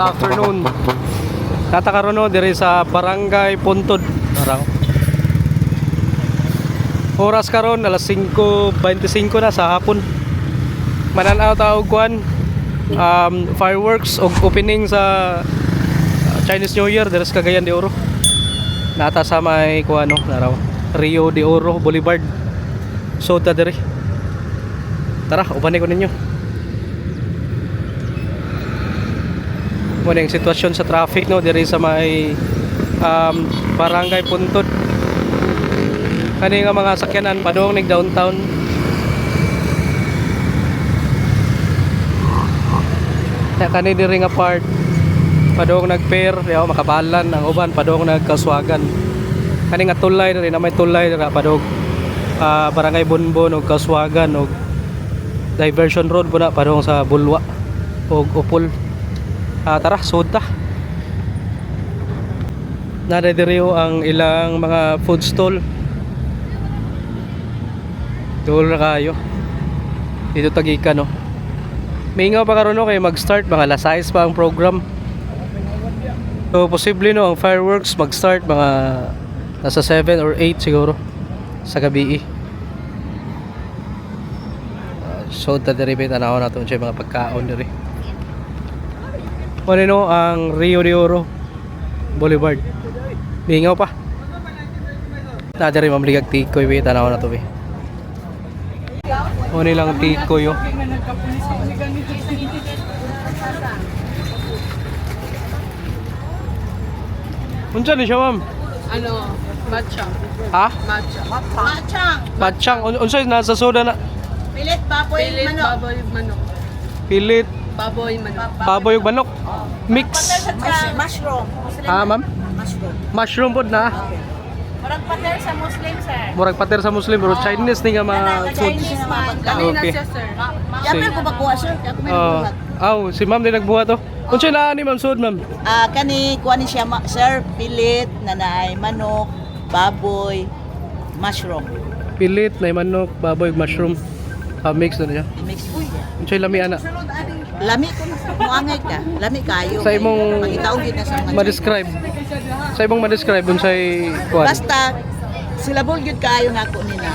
Afternoon. Natakaroon no diri sa Barangay Puntod. Araw. Oras karon alas 5:25 na sa hapon. Mananaw ta og kuan fireworks og opening sa Chinese New Year diri sa Cagayan de Oro. Nata sa may kuan no, araw. Rio de Oro Boulevard. So ta diri. Tara, uban ko ninyo. Muna yung sitwasyon sa traffic no diri sa may Barangay Puntod. Kani nga mga sakyanan padung ning downtown. Kani diri nga part padung nagpair yaw makabalan ang uban padung nagkaswagan. Kani nga tulay diri na may tulay dira padung Barangay Bunbon og Kaswagan og diversion road po na padung sa Bulwa og Upol. Tara, soda. Nadadiriyo ang ilang mga food stall. Dul na kayo. Dito tagika no. Mingaw pa karon no kay mag-start mga alas 6 pa ang program. So posible no ang fireworks mag-start mga nasa 7 or 8 siguro sa gabi. Soda diri beta na nato sa mga pagkaon diri. Ano ang Rio de Oro Boulevard. Mingaw pa. Nadiri mamligag tikoy we tanaw na to be. Ano lang tikoy yo. Unsa ni siya ma'am? Ano? Matchang. Ha? Matchang. Matchang. Matchang. Unsa nasa soda na? Pilit baboy Pilit manok. baboy manok. Pilit Baboy manok. baboy ug manok. Mix. Mushroom. Ma'am? Mushroom. Mushroom pod na. Murag pater sa Muslim, sir. Murag pater sa Muslim pero Chinese ni nga mga food. Chinese man. Kanina Okay. siya, sir. Yapi ko bakuha, sir. Ako may nagbuhat. Si ma'am din nagbuhat to. Unsa na ni ma'am sud ma'am? Kani kuha ni siya, sir, pilit, nanay, manok, baboy, mushroom. Pilit na manok, baboy ug mushroom. Mix na niya. Mix. Uy, Unsay lami ana? lami ko na. Muangay ka. Lami kayo. Sa imong Magitaog yun na sa mga ma-describe. Sa imong ma-describe unsay kuan? Basta, sila yun kayo nga ako nila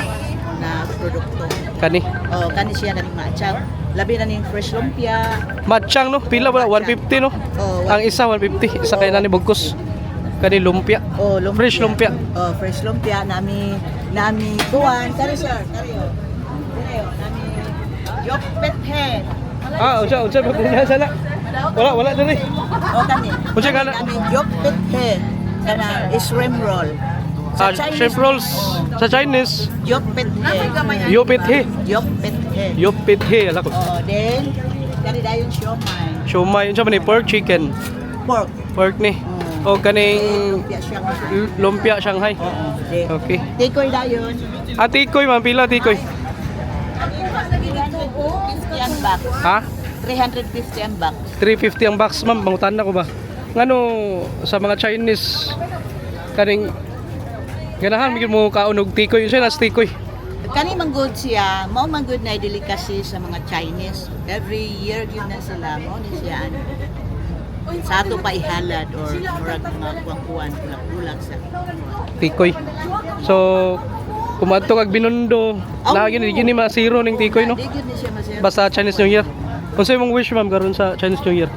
na produkto. Kani. Kani siya na rin matchang. Labi na ning fresh lumpia. Matchang no, pila ba 150 no? Ang isa 150, isa kay nani bugkos. Kani lumpia. Lumpia. Fresh lumpia. Fresh lumpia nami kuan. Kani sir, kani yo. Nami yopet head. Unsa ba niya sana? Wala diri. Kani. Unsa kana? Nami yopet head. Kana shrimp roll. Shrimp rolls sa Chinese. Yopet head. Yopit he. Yopet head. Yopit he ala ko. Then kani dayon siomay. Siomay unsa man ni pork chicken. Pork. Pork ni. O kaning Lumpia siya. lumpia Shanghai. Okay. Tikoy dayon. Tikoy man pila tikoy. 350 ang box. Ha? 350 ang box. 350 ang box ma'am, bangutan na ko ba? Ngano sa mga Chinese kaning ganahan migid mo kaunog tikoy, unsa na tikoy? Kani man good siya, mao man good na delicacy sa mga Chinese. Every year yun na sila mo ni siya ano. Sa ato pa ihalad or murag mga kuwan kulak sa. Tikoy. So kumadto kag Binondo, lagi ni masiro ning tikoy no. Di gyud ni siya masaya. Basta Chinese New Year. Unsa imong wish ma'am karon sa Chinese New Year?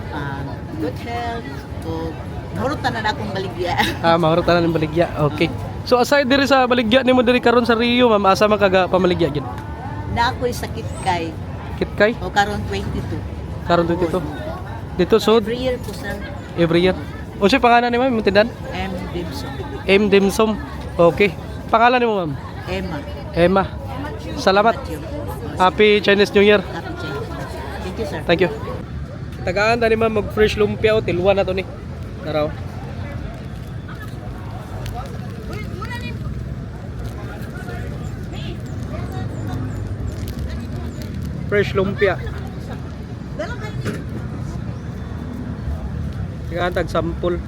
Good health o mahurutan na akong baligya. Mahurot na ng baligya. Okay. So aside diri sa baligya nimo diri karon sa Rio ma'am, asa man kaga pamaligya gid? Na ako'y sakit kay Kitkay o karon 22. karon dito. Dito sud Every year po sir. every year. Unsa pangalan ni ma'am imong tindan? Dimsum. M Dimsum. Okay. Pangalan nimo ma'am? Emma. Emma. Salamat. Happy Chinese New Year. Happy Chinese. Thank you sir. Thank you. Tagaan tani ma'am mag fresh lumpia o tilwan na to ni. Taraw. Fresh lumpia. Tagaan tag sample.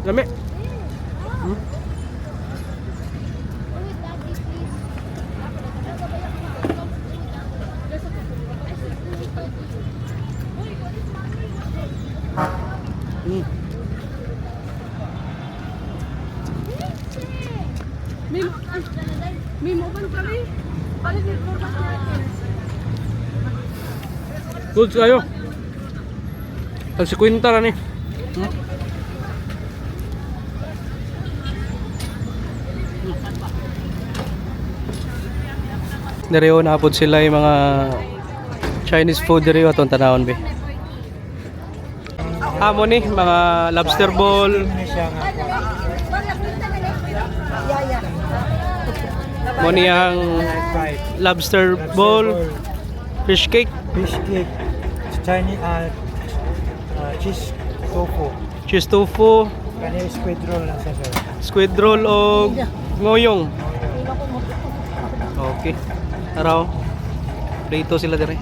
Lami. May mobile pa rin. Palit mo ba natin? Goods kayo. Tag si Quinta na ni. Diriyo na po sila yung mga Chinese food diriyo atong tanawon be. Amo ni mga lobster ball, mo ni ang lobster ball, fish cake, Fish cake, Chinese cheese tofu, kanya squid roll lang sa sir. squid roll o ngoyong. Okay. Araw. Prito sila dire.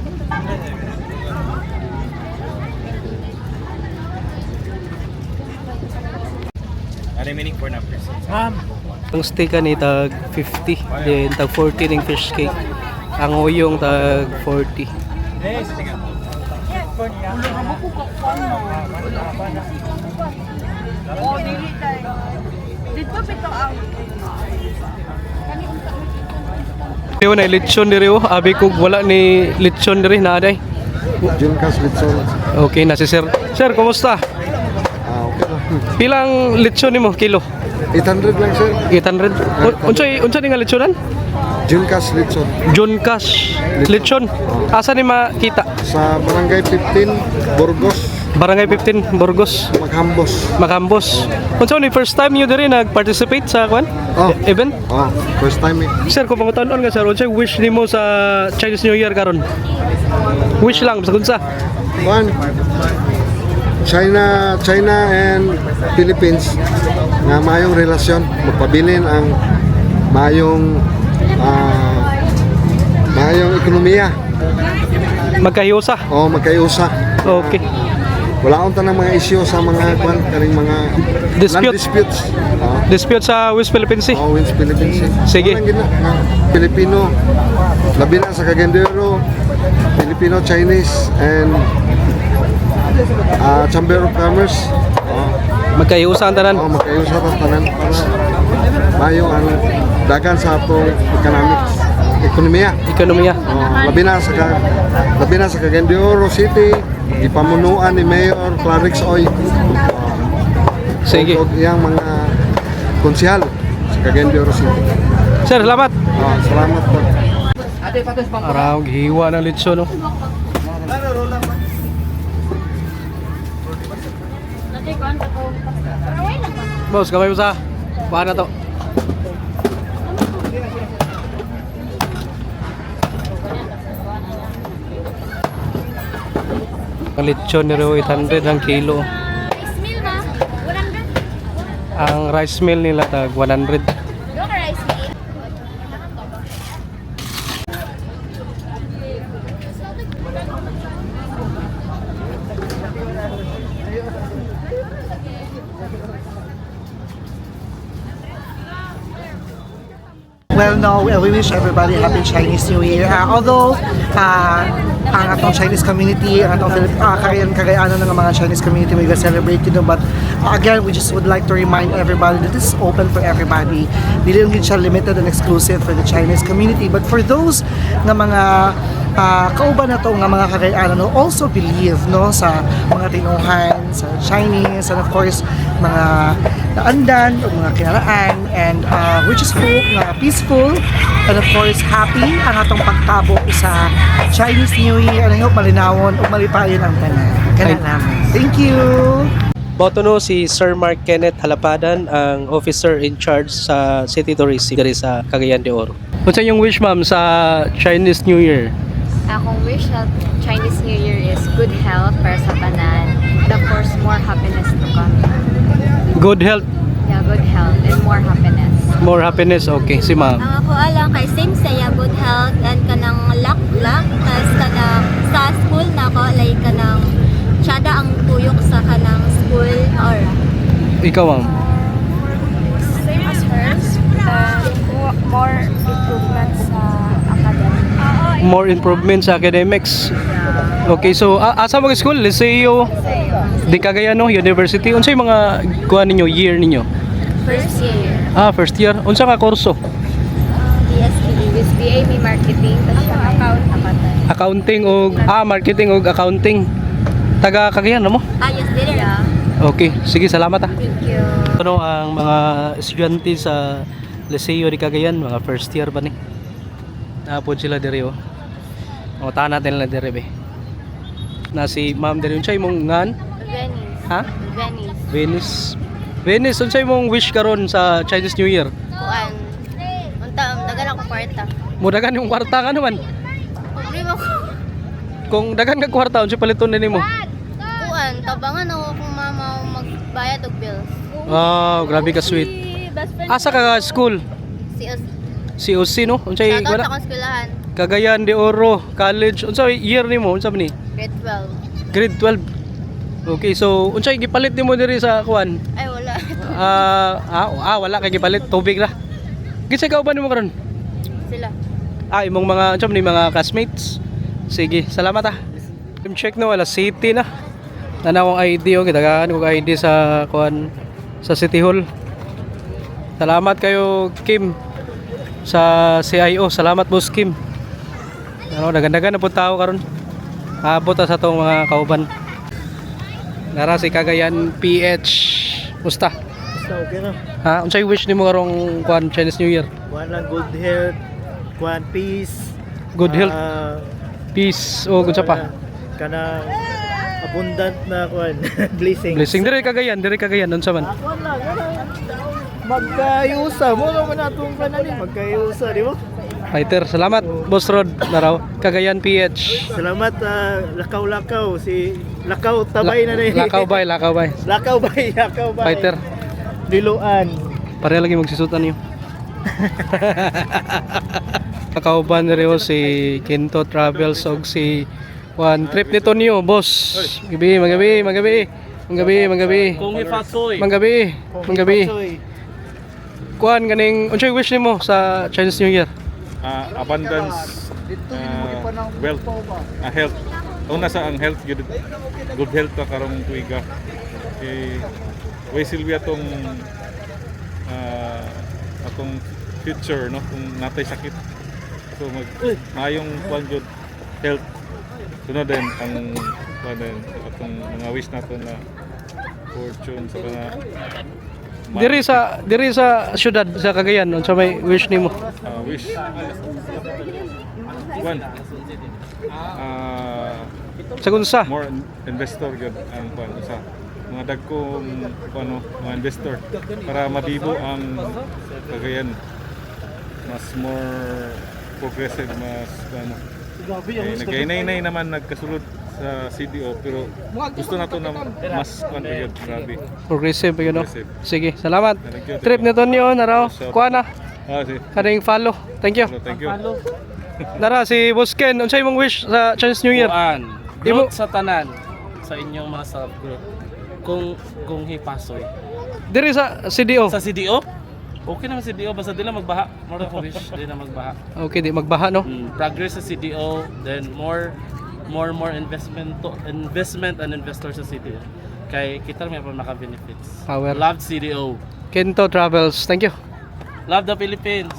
Remaining 4 numbers. Ma'am, Ang steak ni tag 50, then tag 40 ning fish cake. Ang ngoyong tag 40. Oh, dili tayo. Dito pito ang Diriyo na lechon diriyo. Abi ko wala ni lechon diri na day. Junkas Litson. Okay na si sir. Sir, kumusta? Okay lang. Pilang lechon nimo kilo? 800 lang sir. 800. Unsa ni nga lechonan? Junkas Litson. John Cash lechon. Asa ni makita? Sa Barangay 15, Burgos, Barangay 15 Burgos, Maghambos. Macambos. Unsa ni first time niyo diri nag-participate sa kwan? Oh. Event? Oh, first time eh. Sir, kung pangutan-on ka sir, unsa wish nimo sa Chinese New Year karon? Wish lang sa kunsa. One, China and Philippines nga mayong relasyon, magpabilin ang mayong mayong ekonomiya. Magkahiusa. O magkayusa. Okay. Wala akong tanang mga issue sa mga kwan, karing mga Dispute. land disputes. Oh. Dispute sa West Philippine Sea. Oh, Wins Philippines. Sige. Walang gina- nga, Pilipino, labi na sa Cagayan-de-Oro, Filipino, Chinese, and Chamber of Commerce. Oh, Magkahiusa ang tanan. makayusa sa tanan para mayo ang dagan sa atong ekonomiya. Ekonomiya. Oh, labi na sa Cagayan-de-Oro City, ipamunuan ni Mayor Clarix Oy. Sige. Ug iyang mga konsehal sa Cagayan-de-Oro City. Sir, salamat. Oh, salamat po. Araw gihiwa ng lechon no. Boss, kamay mo sa. Paano to? Ang lechon nila 800 ang kilo. Rice meal na. 100. Ang rice meal nila tag 100. Doon ka rice meal. well, no, we wish everybody happy Chinese New Year. Although, ang atong Chinese community, ang atong Cagayanan ng mga Chinese community, we celebrate, but again, we just would like to remind everybody that this is open for everybody. Dili lang siya limited and exclusive for the Chinese community, but for those na mga kauban na to nga mga Cagayanan who also believe no sa mga tinuhan sa Chinese, and of course mga naandan o mga kinaraan, and we just hope na peaceful and of course happy ang atong pagtabok sa Chinese New Year, and I hope malinawon o malipayon ang tanan. Kana namin. Thank you. Boto no si Sir Mark Kenneth Halapadan, ang officer in charge sa City Tourism diri sa Cagayan de Oro. Unsa yung wish ma'am sa Chinese New Year? Akong wish sa Chinese New Year is good health para sa tanan. And of course, more happiness to come. Good health, Yeah, good health and more happiness. more happiness. Okay, si ma'am. Ang ako alang kay same saya good health and kanang luck tas kanang sa school na ko like kanang tsada ang tuyok sa kanang school or Ikaw ma'am. Same as hers, more improvements sa academic. More improvement sa academics. Okay, so asa mag school? Liceo, di Cagayano University. Unsa yung mga kuha ninyo, year ninyo? First year. First year. Unsa ka kurso? Miss BA may marketing, tapos siya account. Accounting o marketing o accounting. Taga Cagayan na mo? Yes, dili ra. Okay, sige, salamat ah. Thank you. Ano ang mga estudyante sa Liceo de Cagayan, mga first year pa ni. Napod sila diri oh. O tahan natin lang diri be. Na si Ma'am diri unsay mong ngan? Venice. Ha? Venice. Venice. Venice unsay mong wish karon sa Chinese New Year? Kuan. Unta, dagan ako kwarta. Mudagan yung kwarta ka naman. Problema ko. Kung dagan ka kwarta unsay paliton na nimo? Kuan, tabangan ako kung mama magbayad og bills. Oh, grabe ka sweet. Asa ka school? Si COC no? Unsay Shoutout sa wala? akong eskwelahan. Cagayan de Oro College. Unsay year nimo? Unsa man ni? Grade 12. Grade 12. Okay, so unsay gipalit nimo diri sa kuan? Ay, wala. Wala kay gipalit tubig ra. Gisa ka uban nimo karon? Sila. Imong mga unsa man ni mga classmates. Sige, salamat ah. Team check na wala city na. Nanawang ID o kitagaan ko ID sa kuan sa City Hall. Salamat kayo Kim sa CIO. Salamat boss Kim. Ano dagan-dagan na pud tao karon. Abot sa tong mga kauban. Nara si Cagayan PH. Musta? Okay na. Ha, unsay wish nimo karong kuan Chinese New Year? Kuan lang good health, kuan peace. Good health, peace o unsa pa? Kana abundant na kuan blessings. Blessing diri Cagayan unsa man? Kuan lang. Magkayusa mo naman atong kanan magkayusa di mo? Fighter, salamat Boss Rod naraw Cagayan PH. Salamat lakaw-lakaw si lakaw tabay na ni. Lakaw bay. Lakaw bay. Fighter. Diluan. Pare lagi magsisutan niyo. Kakauban rin si Kinto Travels og si one trip nito niyo, boss. Magabi. Manggabi. Kuan ganing unsay wish nimo sa Chinese New Year? Abundance, wealth, health. Una sa ang health, good health ka karong tuiga. Way silbi atong atong future no kung natay sakit. So mayong kuan jud health. Sunod din ang atong mga wish nato na fortune sa mga Diri sa syudad sa Cagayan unsa may wish nimo? wish one Sa kunsa? more investor gyud ang kuan sa mga dagkong kuno mga investor para mabibo ang Cagayan mas more progressive mas kuno nagainay naman nagkasulod sa CDO pero gusto nato na mas kuan gyud grabe Progressive you know. Progressive. Sige, salamat. Thank you. Trip nito niyo naraw. Kuha na. sige Kaning follow. Thank you. thank you Nara si Boss Ken, unsay imong wish sa Chinese New Year? Growth sa tanan sa inyong mga self growth. Kung hipasoy. Diri sa CDO. Sa CDO? Okay naman CDO basta di lang magbaha. More of wish di na magbaha. Okay, di magbaha no. Progress sa CDO, then more investment and investor sa CDO. Kay kita may pa maka-benefits. Power. Love CDO. Kento Travels. Thank you. Love the Philippines.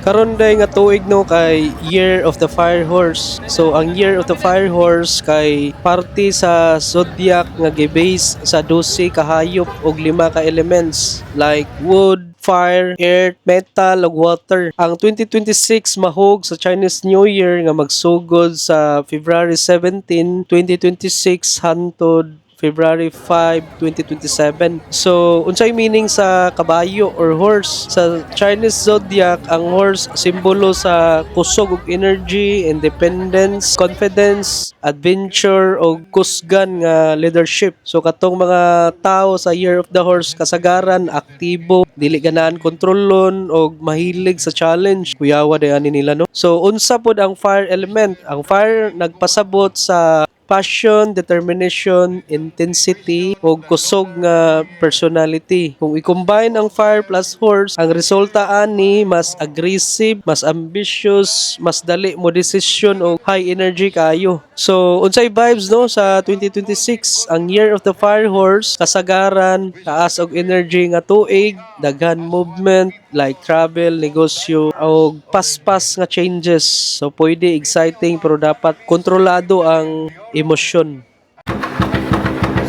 Karon day nga tuig no kay Year of the Fire Horse. So ang Year of the Fire Horse kay parte sa zodiac nga gibase sa 12 ka hayop og 5 ka elements like wood, fire, earth, metal ug water. Ang 2026 mahog sa Chinese New Year nga magsugod sa February 17, 2026 hangtod February 5, 2027. So, unsay meaning sa kabayo or horse? Sa Chinese zodiac, ang horse simbolo sa kusog ug energy, independence, confidence, adventure o kusgan nga leadership. So, katong mga tao sa Year of the Horse kasagaran, aktibo, dili ganahan kontrolon o mahilig sa challenge. Kuyawa ani nila no. So, unsa pod ang fire element? Ang fire nagpasabot sa passion, determination, intensity, o kusog nga personality. Kung i-combine ang fire plus horse, ang resulta ani mas aggressive, mas ambitious, mas dali mo decision o high energy kayo. So, unsay vibes no sa 2026, ang Year of the Fire Horse, kasagaran, taas og energy nga tuig, daghan movement, like travel, negosyo o paspas nga changes. So pwede exciting pero dapat kontrolado ang emosyon.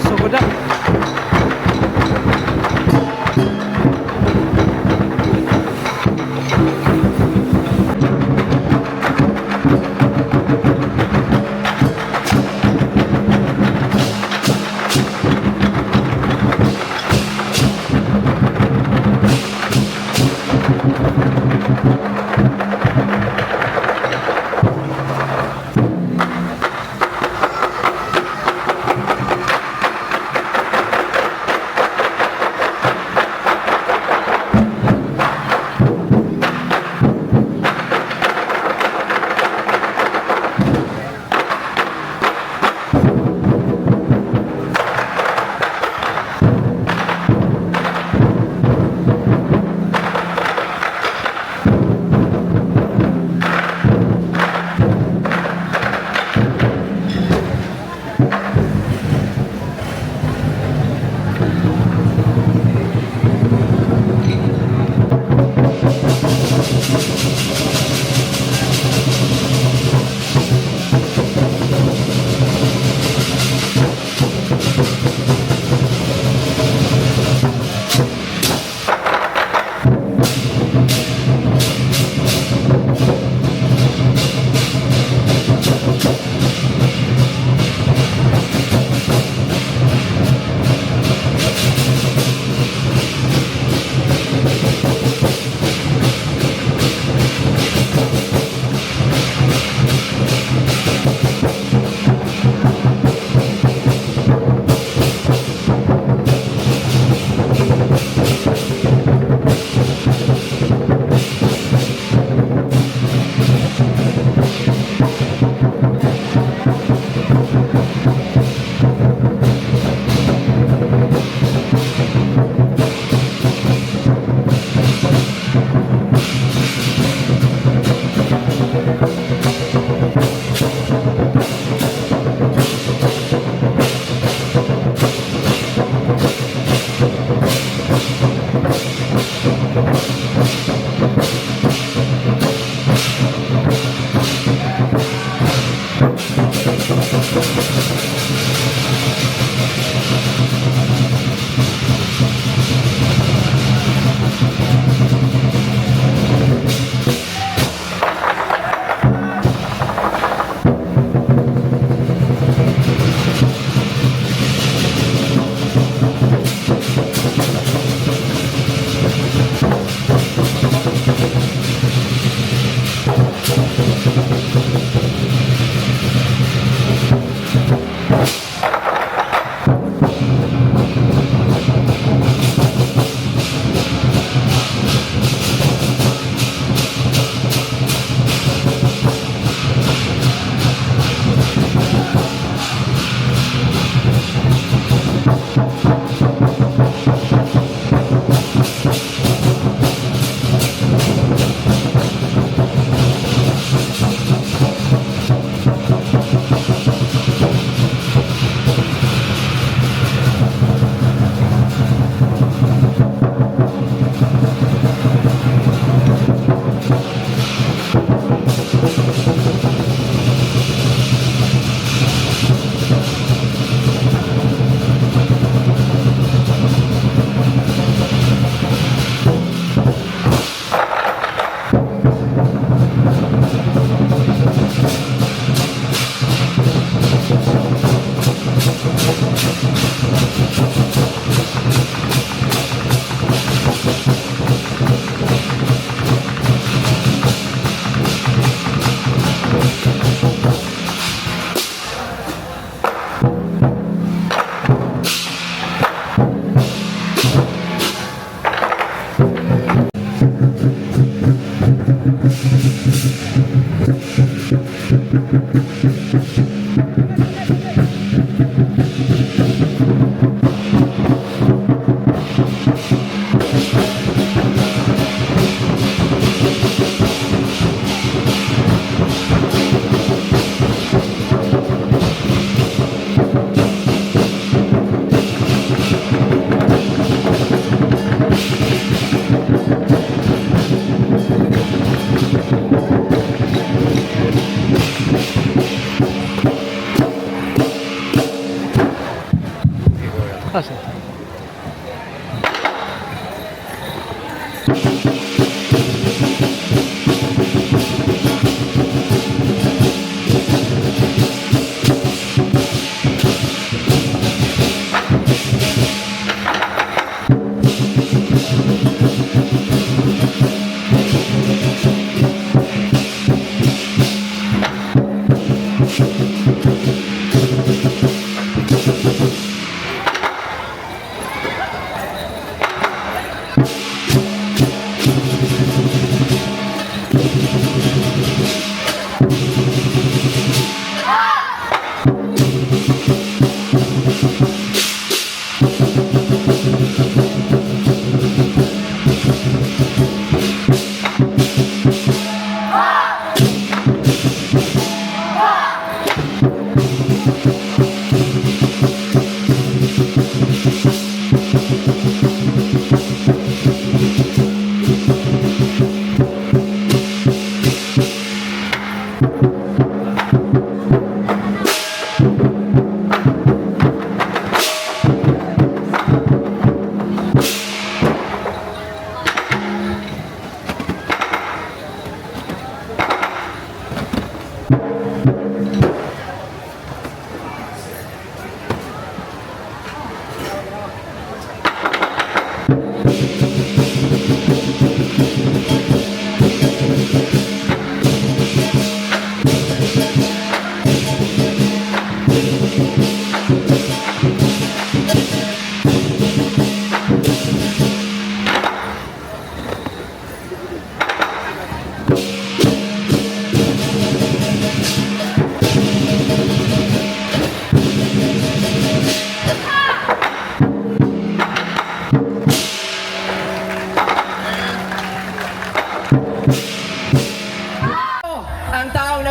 So good.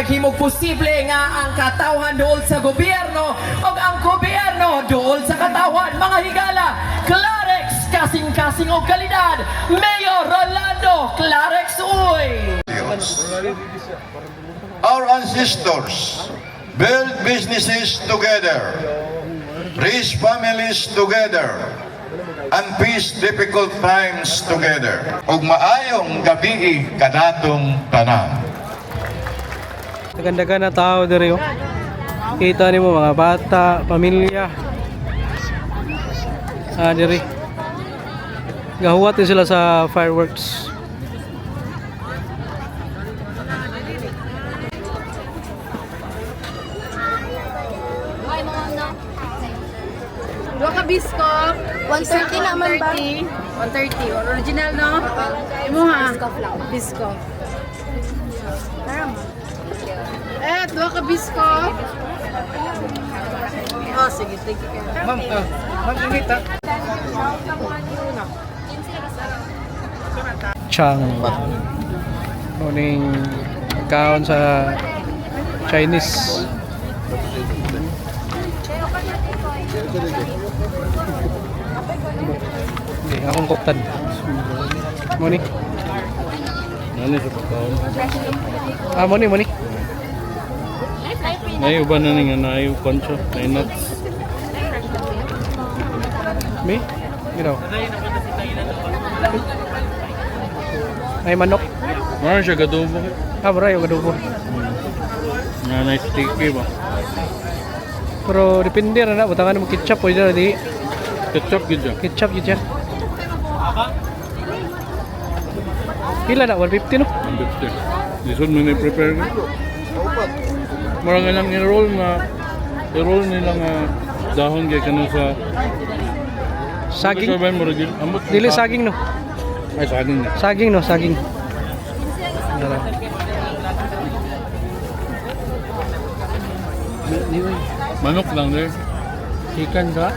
naghimog posible nga ang katawhan dool sa gobyerno o ang gobyerno dool sa katawhan. Mga higala, Clarex, kasing-kasing o kalidad, Mayor Rolando Clarex Uy. Our ancestors built businesses together, raised families together, and faced difficult times together. Ug maayong gabi kanatong tanan. Ganda na tao diri oh. Kita nimo mga bata, pamilya. Diri. Gahuwat din sila sa fireworks. Dua ka bisko. 130 naman ba? 130. Original, no? Imo ha? Bisko. Dua ka bisko. Oh, sige. Thank you. Ma'am, init ha. Chang. Morning kaon sa Chinese. Hindi, akong koktan. Morning. Ano sa pagkaon? Morning. Ay, uban na nga na yung konso, na nuts. Me? Ginaw. Ay manok. Mara siya gadubo. Mara yung adobo. Na nice sticky ba? Pero depende na butangan mo ketchup pwede na di. Ketchup gid siya. Ketchup gid siya. Pila na 150 no? 150. Lisod mo na prepare ka. Marang ilang i-roll nila nga dahon kay kanang sa saging. Ambot Dili saging no. Ay saging na. Saging no, saging. Dala. Manok lang there. Chicken ka?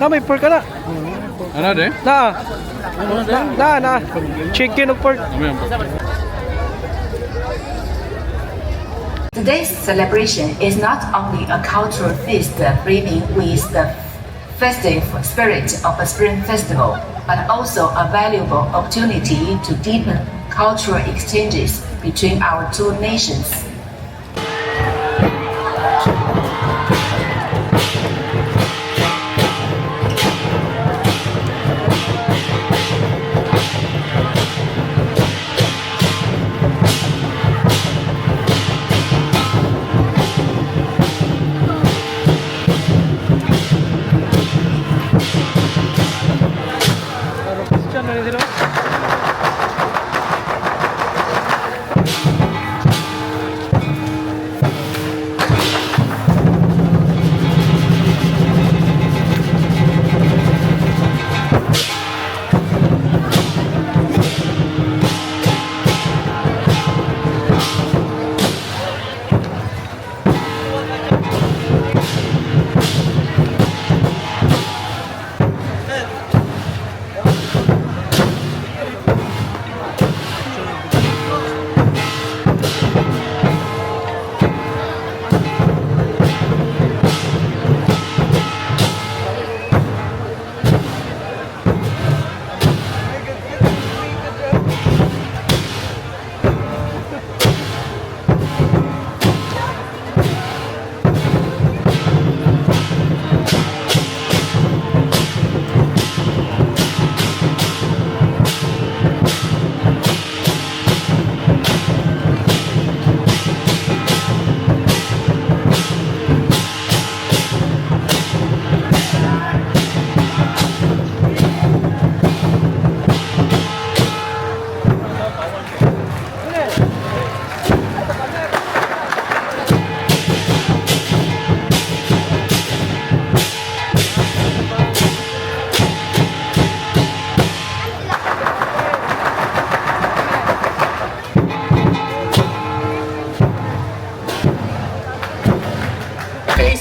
May pork ka na. Ano de? Na. Chicken o pork. Today's celebration is not only a cultural feast brimming with the festive spirit of a spring festival, but also a valuable opportunity to deepen cultural exchanges between our two nations.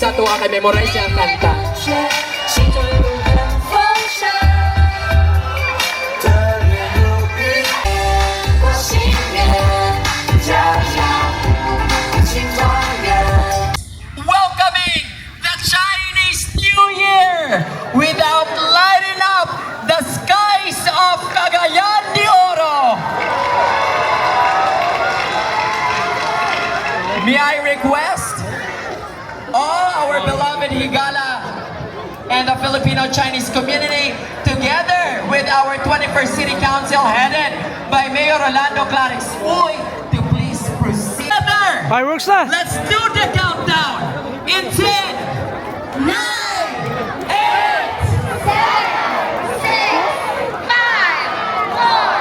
Sa tuwa kay memorize ang kanta. 心中有个方向，这年有个我心愿，家乡。May I request all our beloved Higala and the Filipino Chinese community, together with our 21st City Council headed by Mayor Rolando Clarix Uy, to please proceed. Fireworks na! Let's do the countdown in 10, 9, 8, 7, 6, 5, 4,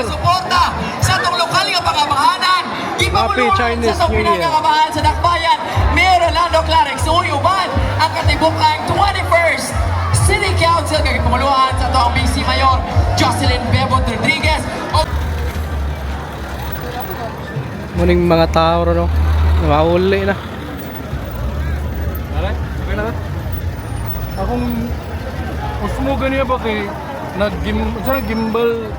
Year. Suporta sa itong lokal nga pangamahanan. Happy Ipamuluhan Chinese sa itong New Year. pinagkakabahan sa Dakbayan. Mayor Rolando Clarix, uyuban ang katibukang 21st City Council kag ipamuluhan sa itong BC Mayor Jocelyn Bebot Rodriguez. Muning mga tao ro no. Nawawali na. Okay na. Akong gusto mo ganyan ba kay nag-gimbal